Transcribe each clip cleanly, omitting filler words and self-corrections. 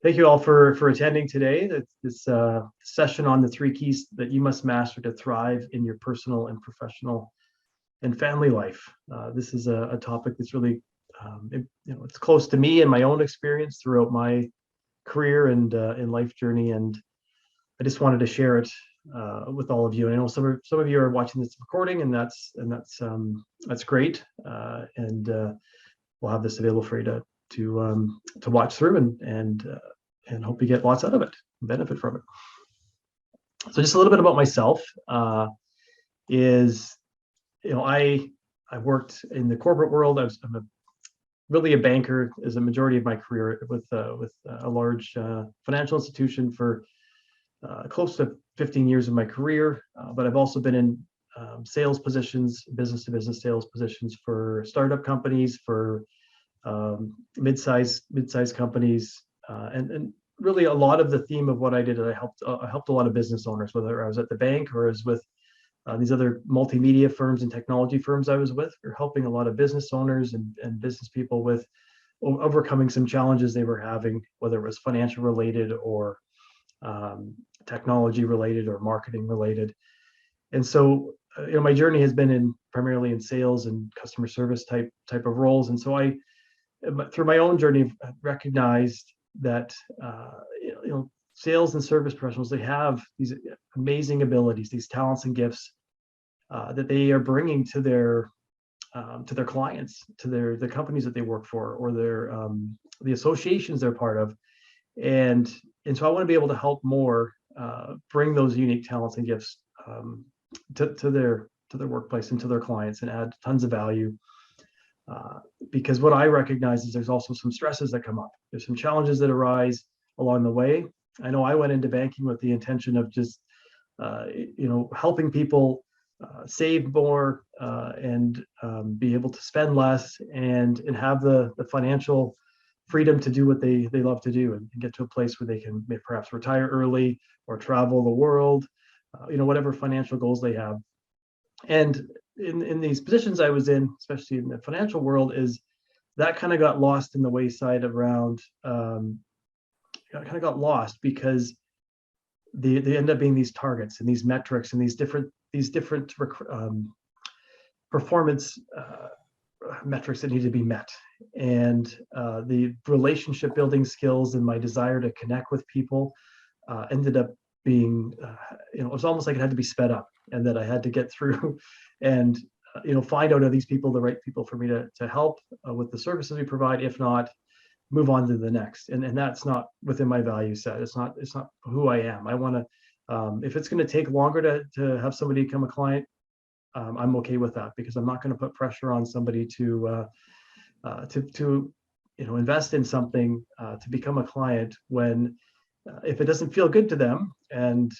Thank you all for attending today. This session on the 3 keys that you must master to thrive in your personal and professional and family life. This is a topic that's really, it's close to me and my own experience throughout my career and life journey, and I just wanted to share it with all of you. And I know some of you are watching this recording, and that's great. And we'll have this available for you to watch through and hope you get lots out of it, benefit from it. So just a little bit about myself is, I worked in the corporate world. I'm really a banker as a majority of my career with a large financial institution for close to 15 years of my career. But I've also been in sales positions, business-to-business sales positions for startup companies, for mid-size companies, and really a lot of the theme of what I did, I helped a lot of business owners, whether I was at the bank or I was with these other multimedia firms and technology firms I was with. We're helping a lot of business owners and business people with overcoming some challenges they were having, whether it was financial related or technology related or marketing related. And so my journey has been primarily in sales and customer service type of roles. And so I, through my own journey, recognized that sales and service professionals, they have these amazing abilities, these talents and gifts that they are bringing to their clients, to the companies that they work for, or the associations they're part of, and so I want to be able to help more bring those unique talents and gifts to their workplace and to their clients, and add tons of value. Because what I recognize is there's also some stresses that come up. There's some challenges that arise along the way. I know I went into banking with the intention of just, helping people save more and be able to spend less and have the financial freedom to do what they love to do, and get to a place where they can perhaps retire early or travel the world, whatever financial goals they have. And in these positions I was in, especially in the financial world, is that kind of got lost in the wayside around, kind of got lost because they end up being these targets and these metrics and these different performance metrics that need to be met. And the relationship building skills and my desire to connect with people ended up being, it was almost like it had to be sped up, and that I had to get through and find out, are these people the right people for me to help with the services we provide? If not, move on to the next. And that's not within my value set. It's not who I am. I want to, if it's going to take longer to have somebody become a client, I'm okay with that, because I'm not going to put pressure on somebody to invest in something to become a client when if it doesn't feel good to them, and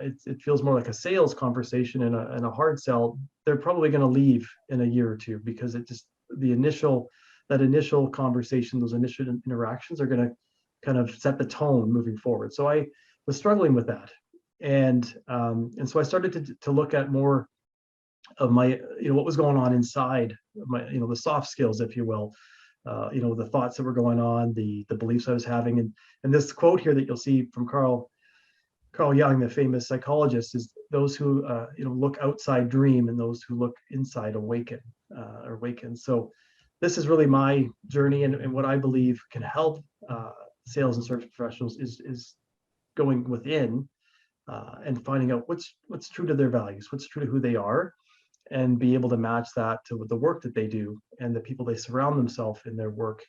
it feels more like a sales conversation and a hard sell, they're probably going to leave in a year or two, because that initial conversation, those initial interactions are going to kind of set the tone moving forward. So I was struggling with that, and so I started to look at more of my, what was going on inside my, the soft skills, if you will. The thoughts that were going on, the beliefs I was having, and this quote here that you'll see from Carl Jung, the famous psychologist, is those who look outside dream, and those who look inside awaken. So this is really my journey, and what I believe can help sales and service professionals is going within and finding out what's true to their values, what's true to who they are, and be able to match that to the work that they do and the people they surround themselves in their work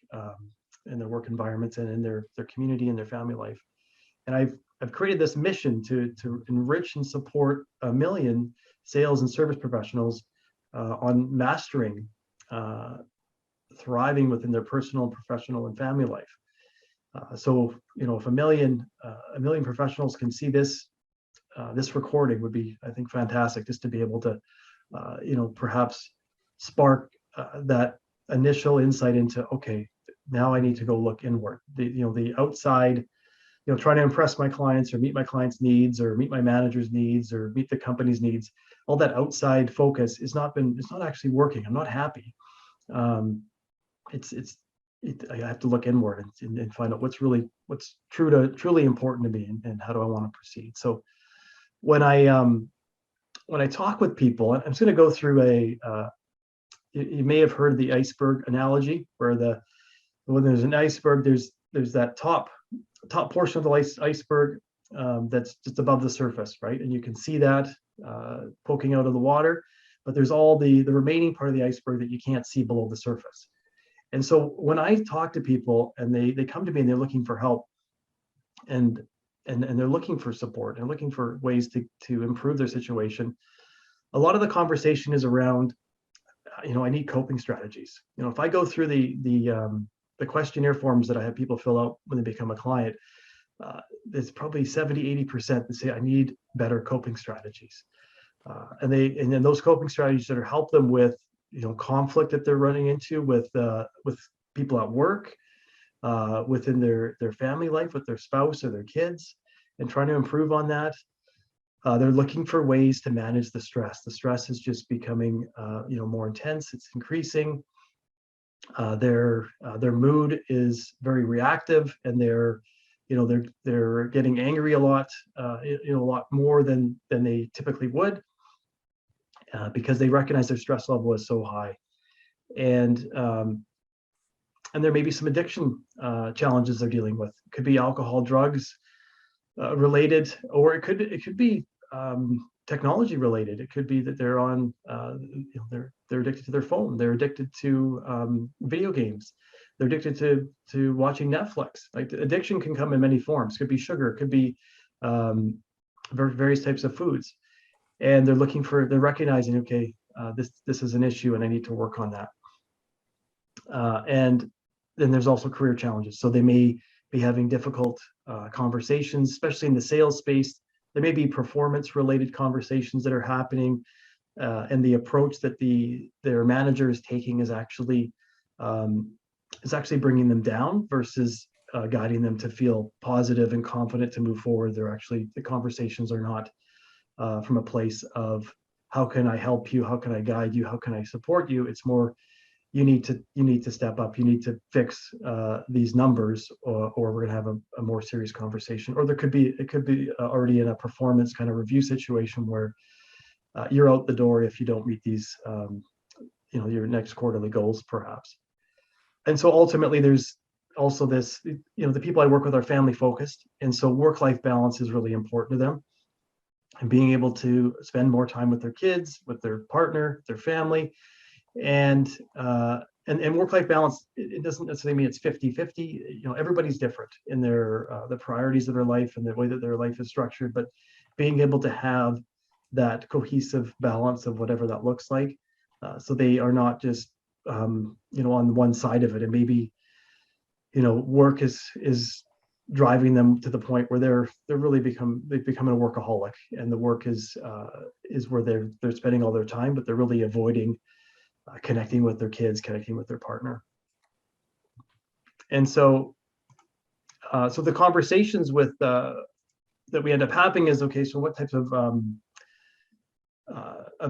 environments, and in their community and their family life. And I've created this mission to enrich and support 1 million sales and service professionals on mastering thriving within their personal, professional, and family life. So if 1 million professionals can see this recording, would be, I think, fantastic, just to be able to perhaps spark that initial insight into, okay, now I need to go look inward. The outside, trying to impress my clients or meet my clients' needs or meet my manager's needs or meet the company's needs, all that outside focus it's not actually working. I'm not happy. It's I have to look inward and find out what's truly important to me, and how do I want to proceed. So when I talk with people, I'm just going to go through you may have heard the iceberg analogy, where when there's an iceberg, there's that top portion of the iceberg, that's just above the surface, right? And you can see that poking out of the water, but there's all the remaining part of the iceberg that you can't see below the surface. And so when I talk to people and they come to me and they're looking for help, and they're looking for support and looking for ways to improve their situation, a lot of the conversation is around, I need coping strategies. If I go through the questionnaire forms that I have people fill out when they become a client, it's probably 70-80% that say I need better coping strategies, and then those coping strategies that help them with conflict that they're running into with people at work, within their family life, with their spouse or their kids, and trying to improve on that. They're looking for ways to manage the stress. The stress is just becoming more intense. It's increasing. Their mood is very reactive, and they're getting angry a lot, a lot more than they typically would, because they recognize their stress level is so high. And there may be some addiction challenges they're dealing with. It could be alcohol, drugs related, or it could be technology related. It could be that they're on they're addicted to their phone. They're addicted to video games. They're addicted to watching Netflix. Like, addiction can come in many forms. It could be sugar. It could be various types of foods. And they're recognizing, okay, this is an issue, and I need to work on that. And then there's also career challenges. So they may be having difficult conversations, especially in the sales space. There may be performance-related conversations that are happening, and the approach that their manager is taking is actually bringing them down versus guiding them to feel positive and confident to move forward. The conversations are not from a place of, how can I help you? How can I guide you? How can I support you? It's more, you need to step up. You need to fix these numbers, or we're going to have a more serious conversation. Or it could be already in a performance kind of review situation where you're out the door if you don't meet these, your next quarterly goals, perhaps. And so ultimately, there's also this, the people I work with are family focused, and so work-life balance is really important to them, and being able to spend more time with their kids, with their partner, their family. And work-life balance, it doesn't necessarily mean it's 50-50. Everybody's different in their the priorities of their life and the way that their life is structured, but being able to have that cohesive balance of whatever that looks like, so they are not just on one side of it. And maybe work is driving them to the point where they've become a workaholic, and the work is where they're spending all their time, but they're really avoiding connecting with their kids, connecting with their partner. And so the conversations that we end up having is, okay, so what types of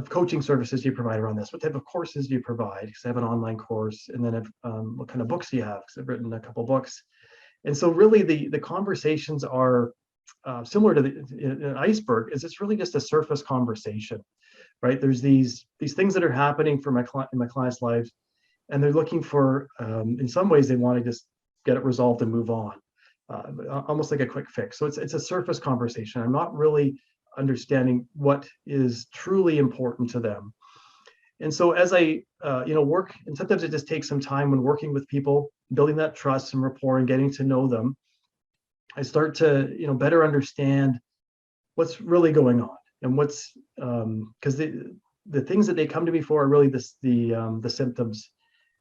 coaching services do you provide around this? What type of courses do you provide? Because I have an online course. And then what kind of books do you have? Because I've written a couple books. And so really the conversations are similar to an iceberg. It's really just a surface conversation, right? There's these things that are happening in my clients' lives, and they're looking for, in some ways, they want to just get it resolved and move on, almost like a quick fix. So it's a surface conversation. I'm not really understanding what is truly important to them. And so as I work, and sometimes it just takes some time when working with people, building that trust and rapport and getting to know them, I start to better understand what's really going on, and what's because the things that they come to me for are really the symptoms,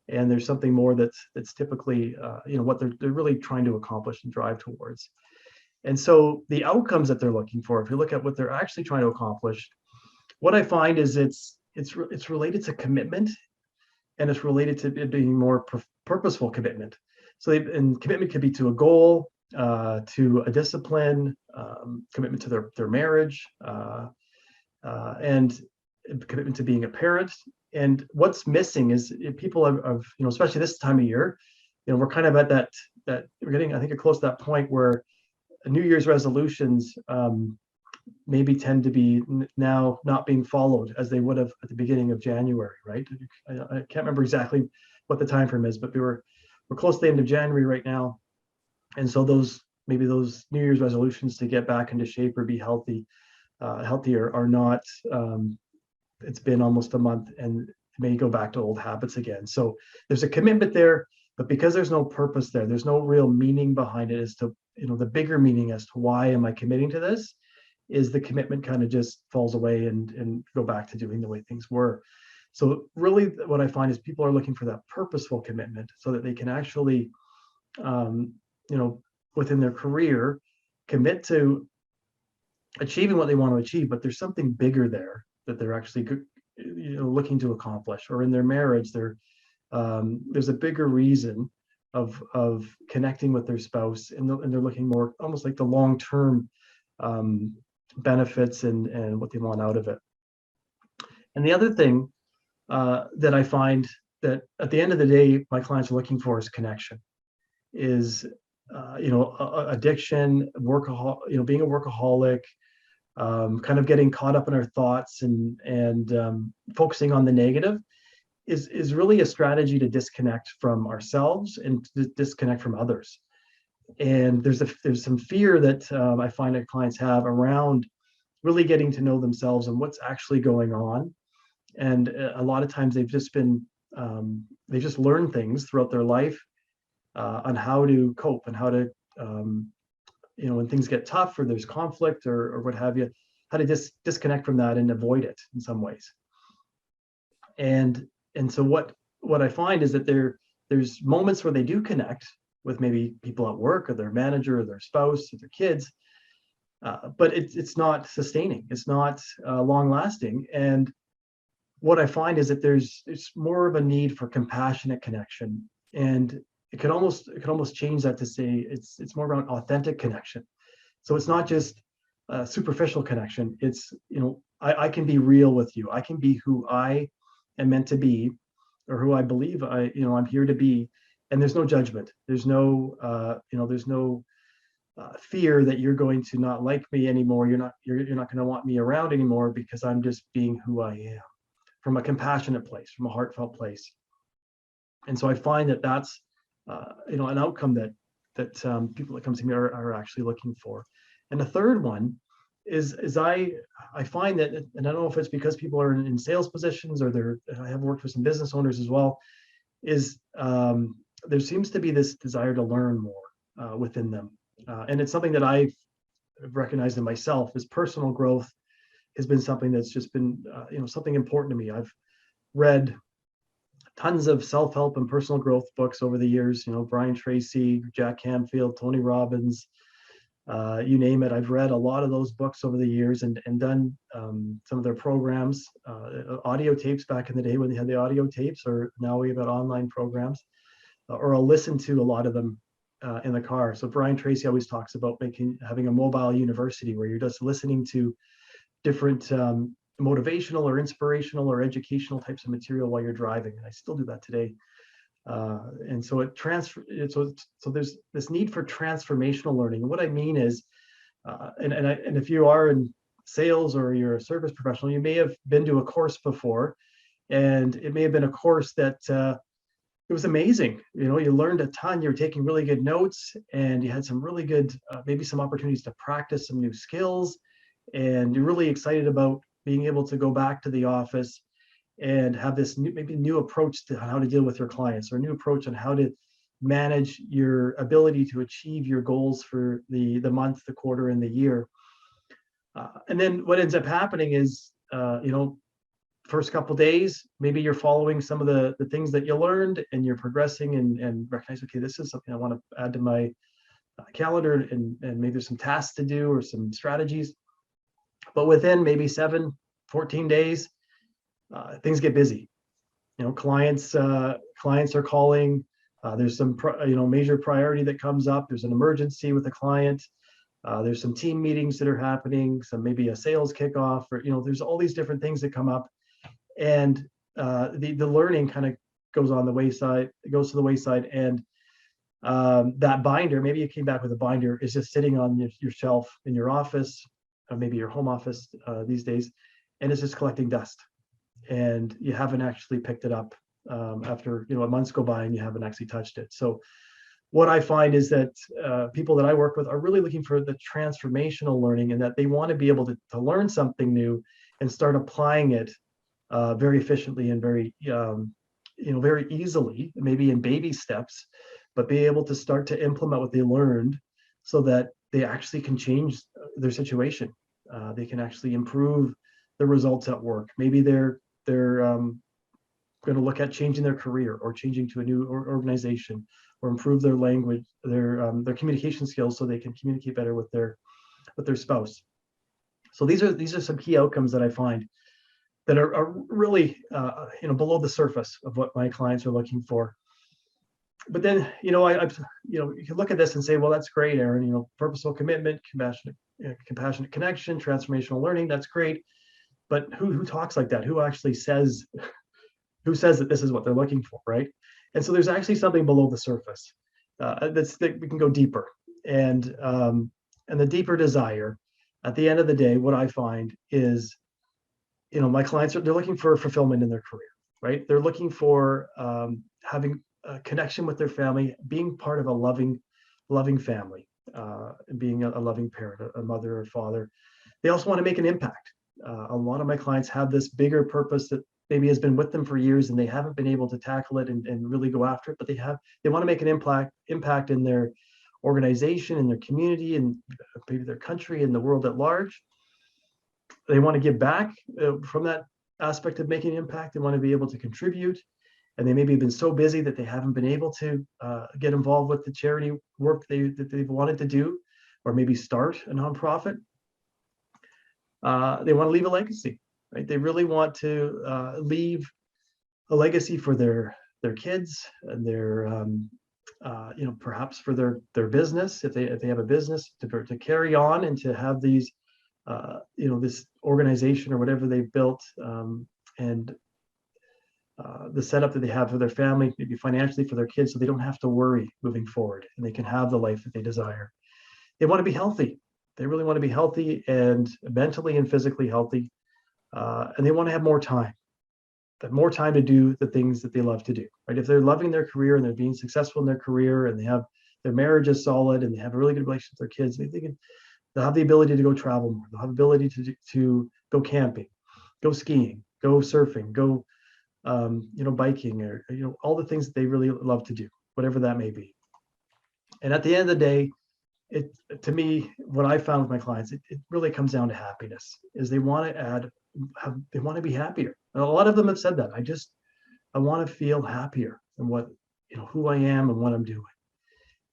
and there's something more that's typically what they're really trying to accomplish and drive towards. And so the outcomes that they're looking for, if you look at what they're actually trying to accomplish, what I find is it's related to commitment, and it's related to it being more purposeful commitment. So and commitment could be to a goal, to a discipline, commitment to their marriage, and commitment to being a parent. And what's missing is people have especially this time of year, we're kind of at that we're getting, I think, close to that point where New Year's resolutions maybe tend to be now not being followed as they would have at the beginning of January, right? I can't remember exactly what the time frame is, but we're close to the end of January right now, and so maybe those New Year's resolutions to get back into shape or be healthier are not. It's been almost a month, and may go back to old habits again. So there's a commitment there, but because there's no purpose there, there's no real meaning behind it as to, the bigger meaning as to why am I committing to this, is the commitment kind of just falls away and go back to doing the way things were. So really what I find is people are looking for that purposeful commitment so that they can actually, within their career, commit to achieving what they want to achieve, but there's something bigger there that they're actually looking to accomplish. Or in their marriage, there's a bigger reason of connecting with their spouse, and they're looking more almost like the long-term benefits and what they want out of it. And the other thing that I find that at the end of the day, my clients are looking for is connection, is addiction, being a workaholic, kind of getting caught up in our thoughts and focusing on the negative is really a strategy to disconnect from ourselves and to disconnect from others. And there's some fear that I find that clients have around really getting to know themselves and what's actually going on. And a lot of times they've just learned things throughout their life on how to cope and how to when things get tough or there's conflict or what have you, how to disconnect from that and avoid it in some ways. And so what I find is that there's moments where they do connect with maybe people at work or their manager or their spouse or their kids, but it's not sustaining. It's not long lasting. And what I find is that it's more of a need for compassionate connection, and it could almost change that to say it's more around authentic connection. So it's not just a superficial connection. It's, I can be real with you. I can be who I am meant to be, or who I believe I'm here to be. And there's no judgment. There's no fear that you're going to not like me anymore. You're not going to want me around anymore because I'm just being who I am, from a compassionate place, from a heartfelt place. And so I find that that's an outcome that people that come to me are actually looking for. And the third one is I find that, and I don't know if it's because people are in sales positions or I have worked with some business owners as well, is there seems to be this desire to learn more within them. And it's something that I've recognized in myself, is personal growth has been something that's just been something important to me. I've read tons of self-help and personal growth books over the years, Brian Tracy, Jack Canfield, Tony Robbins, you name it. I've read a lot of those books over the years and done some of their programs, audio tapes back in the day when they had the audio tapes, or now we have online programs, or I'll listen to a lot of them in the car. So Brian Tracy always talks about having a mobile university where you're just listening to different motivational or inspirational or educational types of material while you're driving. And I still do that today. And so so there's this need for transformational learning. And what I mean is, and if you are in sales or you're a service professional, you may have been to a course before, and it may have been a course that it was amazing. You learned a ton. You're taking really good notes, and you had some really good, maybe some opportunities to practice some new skills, and you're really excited about being able to go back to the office and have this new approach to how to deal with your clients, or a new approach on how to manage your ability to achieve your goals for the month, the quarter, and the year. And then what ends up happening is, first couple of days, maybe you're following some of the things that you learned, and you're progressing and recognize, okay, this is something I want to add to my calendar, and maybe there's some tasks to do or some strategies. But within maybe 14 days, things get busy. Clients are calling. There's some major priority that comes up. There's an emergency with a client. There's some team meetings that are happening. Some maybe a sales kickoff, or there's all these different things that come up, and the learning kind of goes to the wayside, and that binder, maybe you came back with a binder, is just sitting on your shelf in your office, or maybe your home office these days, and it's just collecting dust, and you haven't actually picked it up after months go by and you haven't actually touched it. So what I find is that people that I work with are really looking for the transformational learning, and that they want to be able to learn something new and start applying it very efficiently and very very easily, maybe in baby steps, but be able to start to implement what they learned so that they actually can change their situation. They can actually improve the results at work. Maybe they're going to look at changing their career or changing to a new organization, or improve their language, their communication skills, so they can communicate better with their spouse. So these are some key outcomes that I find that are really below the surface of what my clients are looking for. But then you can look at this and say, well, that's great, Aaron. Purposeful commitment, compassionate connection, transformational learning. That's great, but who talks like that? Who actually says that this is what they're looking for, right? And so there's actually something below the surface that we can go deeper, and the deeper desire. At the end of the day, what I find is, my clients they're looking for fulfillment in their career, right? They're looking for having a connection with their family, being part of a loving family, being a loving parent, a mother or father. They also want to make an impact. A lot of my clients have this bigger purpose that maybe has been with them for years, and they haven't been able to tackle it and really go after it, but they want to make an impact in their organization, in their community, and maybe their country, and the world at large. They want to give back from that aspect of making an impact. They want to be able to contribute, and they maybe have been so busy that they haven't been able to get involved with the charity work that they've wanted to do, or maybe start a nonprofit. They want to leave a legacy, right? They really want to leave a legacy for their kids and their perhaps for their business, if they have a business, to carry on and to have these this organization or whatever they've built, and the setup that they have for their family, maybe financially for their kids, so they don't have to worry moving forward, and they can have the life that they desire. They want to be healthy. They really want to be healthy, and mentally and physically healthy, and they want to have more time to do the things that they love to do, right? If they're loving their career and they're being successful in their career, and they have their marriage is solid, and they have a really good relationship with their kids, they'll have the ability to go travel more. They'll have the ability to go camping, go skiing, go surfing, go biking, or all the things that they really love to do, whatever that may be. And at the end of the day, to me, what I found with my clients, it really comes down to happiness. Is they want to be happier. And a lot of them have said that. I want to feel happier in what who I am and what I'm doing.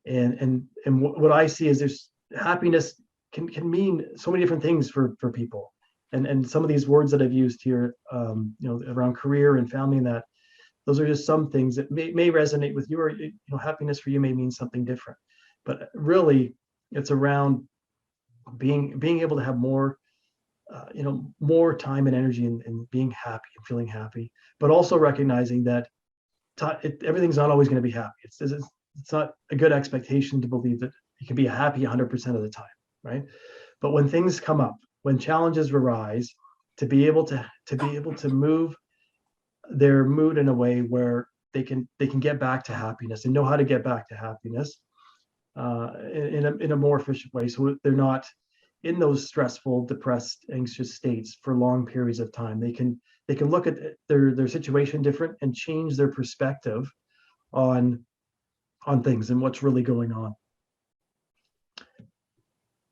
And what I see is there's happiness can mean so many different things for people. And some of these words that I've used here, around career and family, and that, those are just some things that may resonate with you, or happiness for you may mean something different. But really, it's around being able to have more more time and energy and being happy and feeling happy, but also recognizing that everything's not always going to be happy. It's not a good expectation to believe that you can be happy 100% of the time, right? But when things come up, when challenges arise, to be able to move their mood in a way where they can get back to happiness, and know how to get back to happiness in a more efficient way, so they're not in those stressful, depressed, anxious states for long periods of time. They can look at their situation different and change their perspective on things and what's really going on.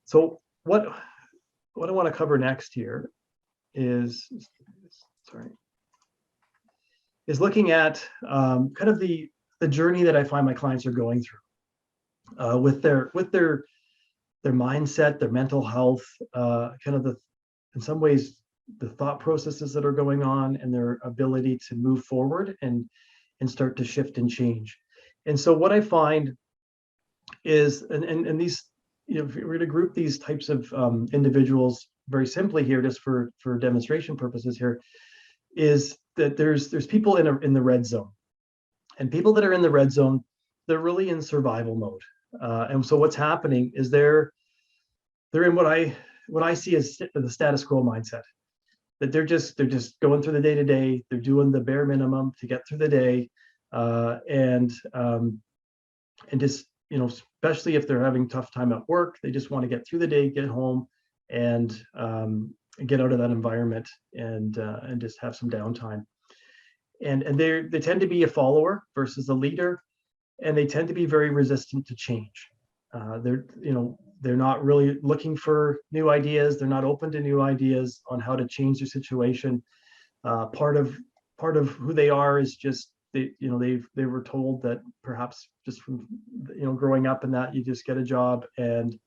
So what I want to cover next here is looking at kind of the journey that I find my clients are going through with their mindset, their mental health, kind of in some ways, the thought processes that are going on, and their ability to move forward and start to shift and change. And so what I find is, and these, if we're going to group these types of individuals very simply here, just for demonstration purposes here, is that there's people in the red zone, and people that are in the red zone they're really in survival mode. And so what's happening is they're in what I see as the status quo mindset. That they're just going through the day to day. They're doing the bare minimum to get through the day, and just, especially if they're having a tough time at work, they just want to get through the day, get home, and get out of that environment, and just have some downtime. And they tend to be a follower versus a leader, and they tend to be very resistant to change. They're not really looking for new ideas. They're not open to new ideas on how to change their situation. Part of who they are is just they were told that perhaps just from growing up in that you just get a job and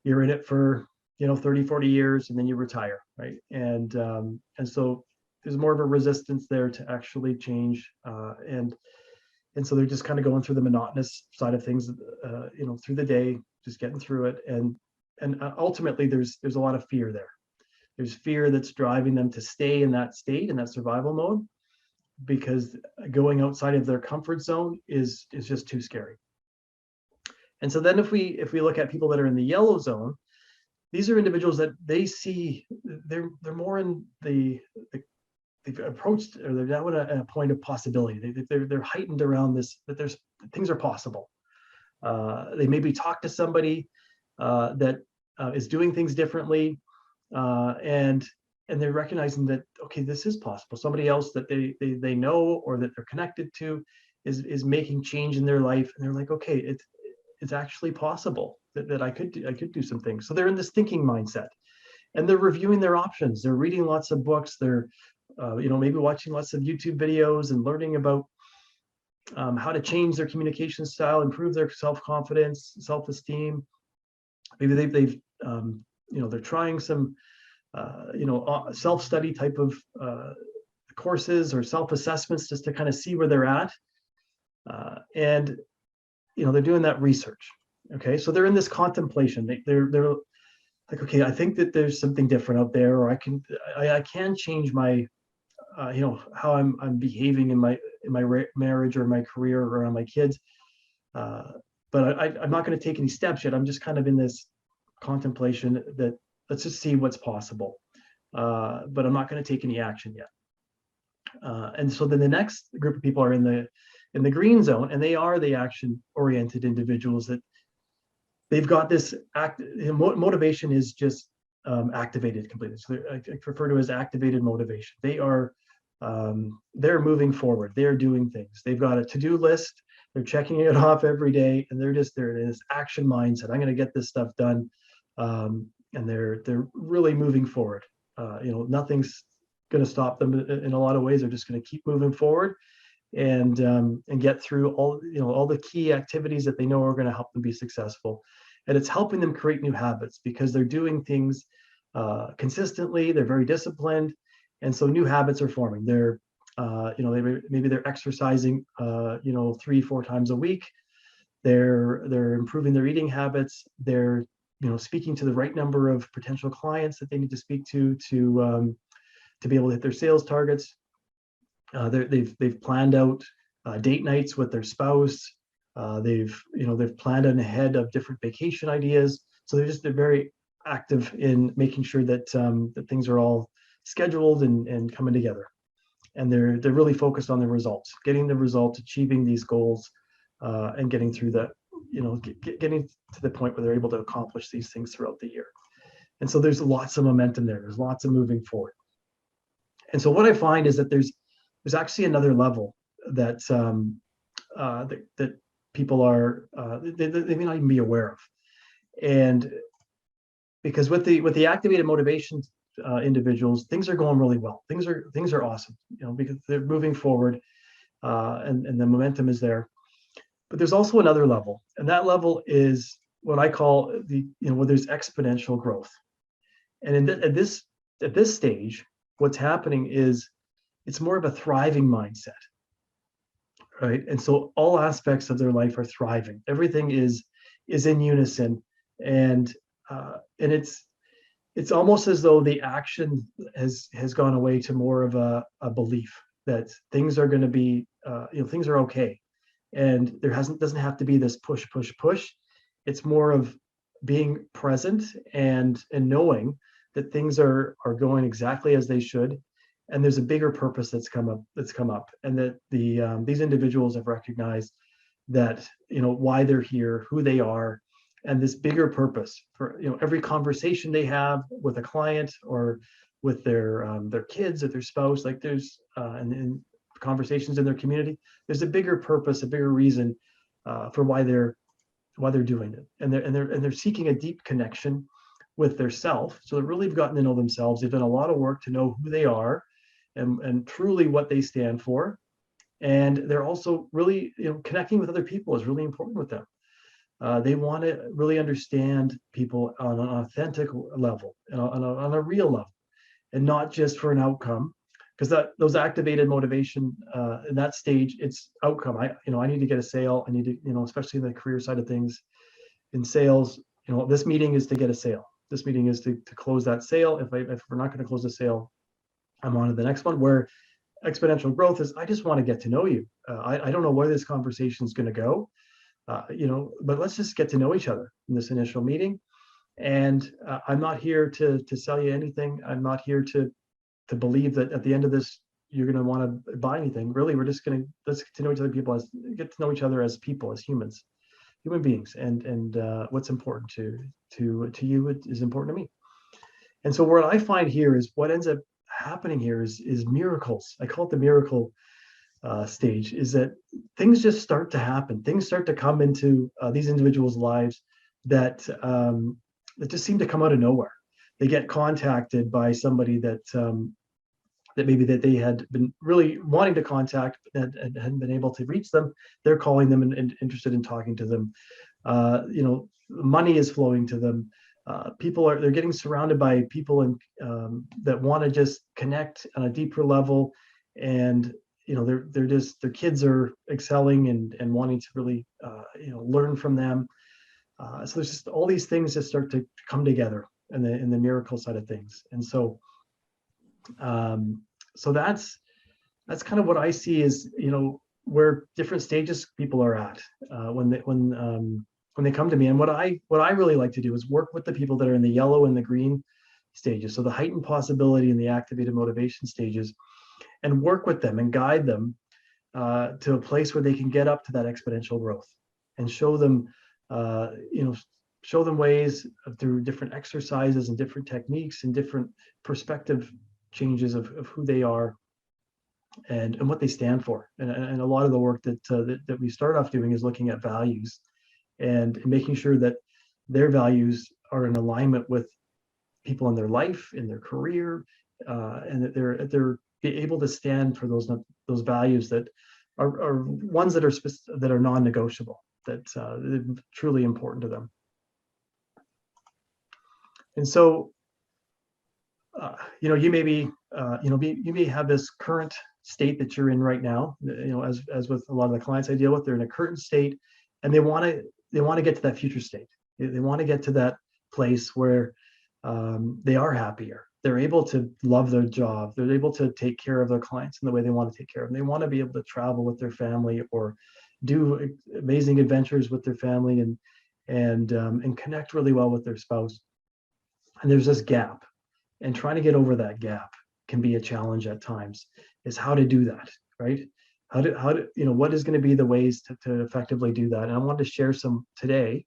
you're in it for 30, 40 years and then you retire, right? And so there's more of a resistance there to actually change, and so they're just kind of going through the monotonous side of things, through the day, just getting through it, and ultimately there's a lot of fear there. There's fear that's driving them to stay in that state, in that survival mode, because going outside of their comfort zone is just too scary. And so then if we look at people that are in the yellow zone, these are individuals that they see they're more in they've approached, or they're now at a point of possibility. They're heightened around this, that there's things are possible. They maybe talk to somebody that is doing things differently, and they're recognizing that, okay, this is possible. Somebody else that they know or that they're connected to is making change in their life, and they're like, okay, it's actually possible that I could do some things. So they're in this thinking mindset, and they're reviewing their options. They're reading lots of books. They're maybe watching lots of YouTube videos and learning about how to change their communication style, improve their self-confidence, self-esteem. Maybe they're trying some self-study type of courses or self-assessments just to kind of see where they're at, and they're doing that research. Okay, so they're in this contemplation. They're like, okay, I think that there's something different out there, or I can change my how I'm behaving in my marriage or my career or around my kids, but I'm not going to take any steps yet. I'm just kind of in this contemplation that let's just see what's possible, but I'm not going to take any action yet. And so then the next group of people are in the green zone, and they are the action-oriented individuals that they've got this motivation is just activated completely. So I refer to as activated motivation. They're moving forward. They're doing things. They've got a to-do list. They're checking it off every day, and they're in this action mindset. I'm going to get this stuff done, and they're really moving forward. Nothing's going to stop them in a lot of ways. They're just going to keep moving forward and get through all the key activities that they know are going to help them be successful. And it's helping them create new habits because they're doing things consistently. They're very disciplined, and so new habits are forming. They're maybe they're exercising 3-4 times a week. They're improving their eating habits. They're speaking to the right number of potential clients that they need to speak to be able to hit their sales targets. They've planned out date nights with their spouse. They've planned ahead of different vacation ideas. So they're very active in making sure that that things are all scheduled and coming together. And they're really focused on the results, getting the results, achieving these goals, and getting through that, getting to the point where they're able to accomplish these things throughout the year. And so there's lots of momentum there. There's lots of moving forward. And so what I find is that there's actually another level that that people are they may not even be aware of. And because with the activated motivation individuals, things are going really well. Things are awesome, because they're moving forward, and the momentum is there. But there's also another level, and that level is what I call where there's exponential growth. And at this stage, what's happening is it's more of a thriving mindset, right? And so all aspects of their life are thriving. Everything is in unison, and it's almost as though the action has gone away to more of a belief that things are going to be things are okay, And doesn't have to be this push, push, push. It's more of being present and knowing that things are going exactly as they should, and there's a bigger purpose that's come up, and that these individuals have recognized that, why they're here, who they are, and this bigger purpose for, every conversation they have with a client or with their kids or their spouse. Like there's and conversations in their community, there's a bigger purpose, a bigger reason for why they're doing it, and they're seeking a deep connection with their self. So they've really gotten to know themselves. They've done a lot of work to know who they are and truly what they stand for. And they're also really, connecting with other people is really important with them. They want to really understand people on an authentic level, on a real level, and not just for an outcome. Because those activated motivation in that stage, it's outcome. I need to get a sale. I need to, especially in the career side of things, in sales, this meeting is to get a sale. This meeting is to close that sale. If we're not going to close the sale, I'm on to the next one. Where exponential growth is, I just want to get to know you. I don't know where this conversation is going to go, but let's just get to know each other in this initial meeting. And I'm not here to sell you anything. I'm not here to believe that at the end of this you're going to want to buy anything. Really, we're just going to let's get to know each other as people, as human beings, and what's important to you is important to me. And so what I find here is what ends up happening here is miracles. I call it the miracle stage. Is that things just start to happen. Things start to come into these individuals' lives that just seem to come out of nowhere. They get contacted by somebody that maybe that they had been really wanting to contact and hadn't been able to reach them. They're calling them and interested in talking to them. Money is flowing to them. They're getting surrounded by people that want to just connect on a deeper level, and their kids are excelling and wanting to really learn from them. So there's just all these things that start to come together in the miracle side of things. And so that's kind of what I see is where different stages people are at when they come to me. And what I really like to do is work with the people that are in the yellow and the green stages, so the heightened possibility and the activated motivation stages, and work with them and guide them to a place where they can get up to that exponential growth, and show them ways through different exercises and different techniques and different perspective changes of who they are and what they stand for. And a lot of the work that we start off doing is looking at values and making sure that their values are in alignment with people in their life, in their career, and that they're able to stand for those values that are ones that are non-negotiable, that are truly important to them. And so, you may have this current state that you're in right now. As with a lot of the clients I deal with, they're in a current state, and they want to get to that future state. They want to get to that place where they are happier. They're able to love their job. They're able to take care of their clients in the way they want to take care of them. They want to be able to travel with their family or do amazing adventures with their family and connect really well with their spouse. And there's this gap, and trying to get over that gap can be a challenge at times. Is how to do that, right? How to what is going to be the ways to effectively do that? And I wanted to share some today.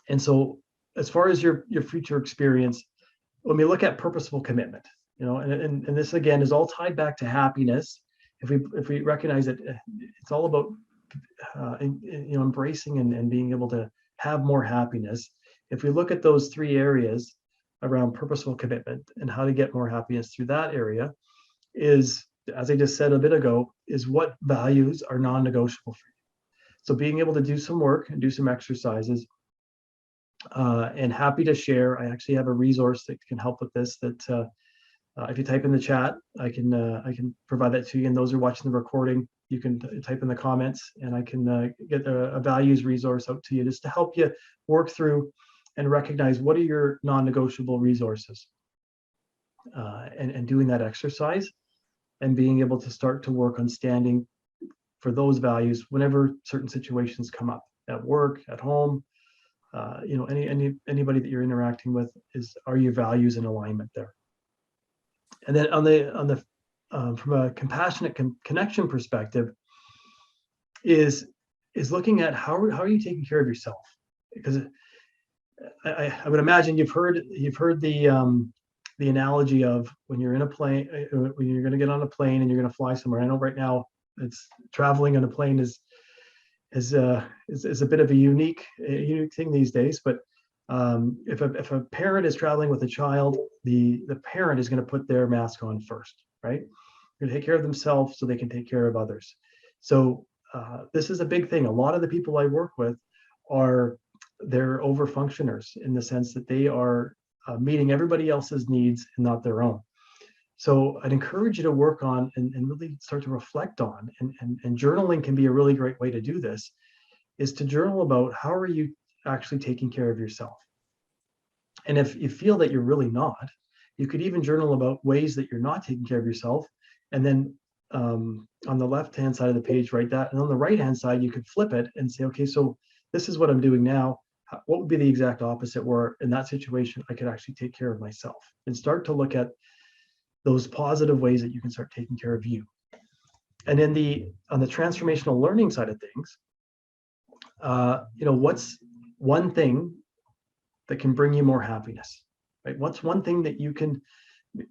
And so, as far as your future experience, when we look at purposeful commitment, and this again is all tied back to happiness. If we recognize that it's all about embracing and being able to have more happiness. If we look at those three areas around purposeful commitment and how to get more happiness through that area, is, as I just said a bit ago, is what values are non-negotiable for you. So being able to do some work and do some exercises, and happy to share. I actually have a resource that can help with this. That if you type in the chat, I can provide that to you. And those who are watching the recording, you can type in the comments, and I can get a values resource out to you just to help you work through and recognize what are your non-negotiable resources, and doing that exercise and being able to start to work on standing for those values whenever certain situations come up at work, at home, anybody that you're interacting with. Are your values in alignment there? And then on the from a compassionate connection perspective, is looking at how are you taking care of yourself? Because I would imagine you've heard the analogy of when you're in a plane, when you're going to get on a plane and you're going to fly somewhere. I know right now it's traveling on a plane is a bit of a unique thing these days. But if a parent is traveling with a child, the parent is going to put their mask on first, right? They're going to take care of themselves so they can take care of others. So this is a big thing. A lot of the people I work with they're over functioners in the sense that they are meeting everybody else's needs and not their own. So I'd encourage you to work on and really start to reflect on, and journaling can be a really great way to do this, is to journal about how are you actually taking care of yourself. And if you feel that you're really not, you could even journal about ways that you're not taking care of yourself. And then on the left-hand side of the page, write that. And on the right-hand side, you could flip it and say, okay, so this is what I'm doing now. What would be the exact opposite where in that situation, I could actually take care of myself, and start to look at those positive ways that you can start taking care of you. And on the transformational learning side of things, what's one thing that can bring you more happiness, right? What's one thing that you can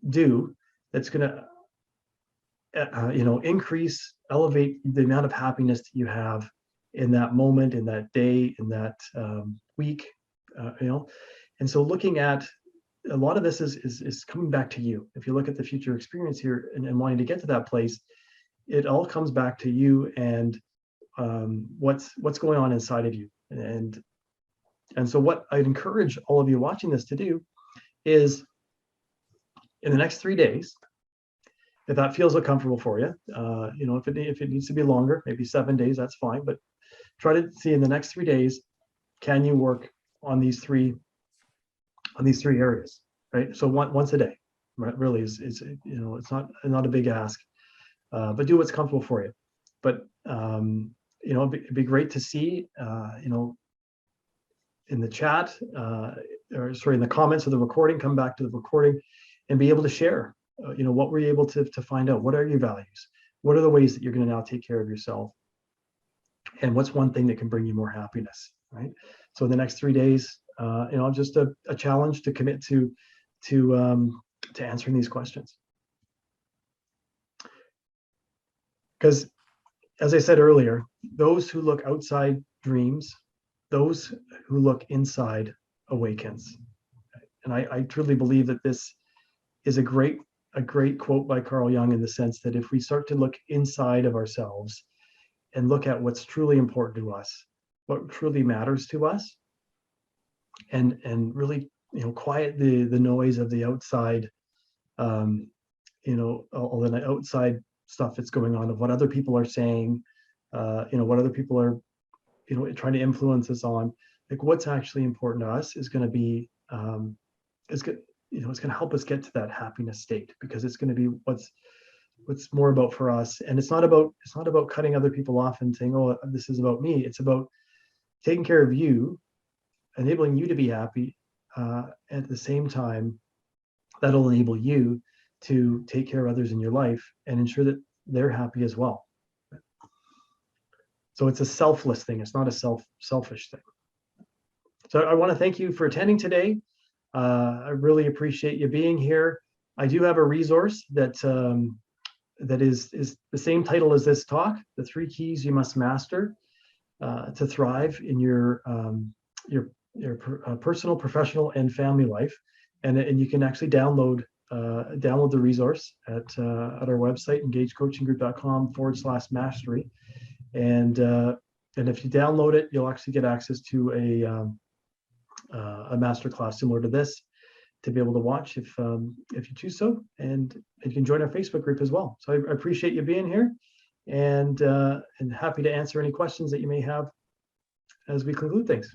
do that's going to, elevate the amount of happiness that you have in that moment, in that day, in that week, And so looking at a lot of this is coming back to you. If you look at the future experience here and wanting to get to that place, it all comes back to you and what's going on inside of you. And so what I'd encourage all of you watching this to do is, in the next 3 days, if that feels uncomfortable for you, if it needs to be longer, maybe 7 days, that's fine. But try to see in the next 3 days, can you work on these three areas, right? So once a day, right? Really is it's not a big ask, but do what's comfortable for you. But it'd be great to see, in the chat, in the comments of the recording, come back to the recording and be able to share, what were you able to find out? What are your values? What are the ways that you're going to now take care of yourself? And what's one thing that can bring you more happiness, right? So in the next 3 days, just a challenge to commit to answering these questions. Because, as I said earlier, those who look outside dreams, those who look inside awakens. And I truly believe that this is a great quote by Carl Jung, in the sense that if we start to look inside of ourselves and look at what's truly important to us, what truly matters to us, and really quiet the noise of the outside, all the outside stuff that's going on, of what other people are saying, what other people are trying to influence us on. Like, what's actually important to us is going to be it's going to help us get to that happiness state, because it's going to be what's more about for us. And it's not about cutting other people off and saying, oh, this is about me. It's about taking care of you, enabling you to be happy, at the same time that'll enable you to take care of others in your life and ensure that they're happy as well. So it's a selfless thing. It's not a selfish thing. So I want to thank you for attending today. I really appreciate you being here. I do have a resource that is the same title as this talk: The 3 Keys You Must Master to Thrive in your personal, professional, and family life. And you can actually download the resource at our website, engagecoachinggroup.com/mastery. And if you download it, you'll actually get access to a masterclass similar to this to be able to watch if you choose so, and you can join our Facebook group as well. So I appreciate you being here, and happy to answer any questions that you may have as we conclude things.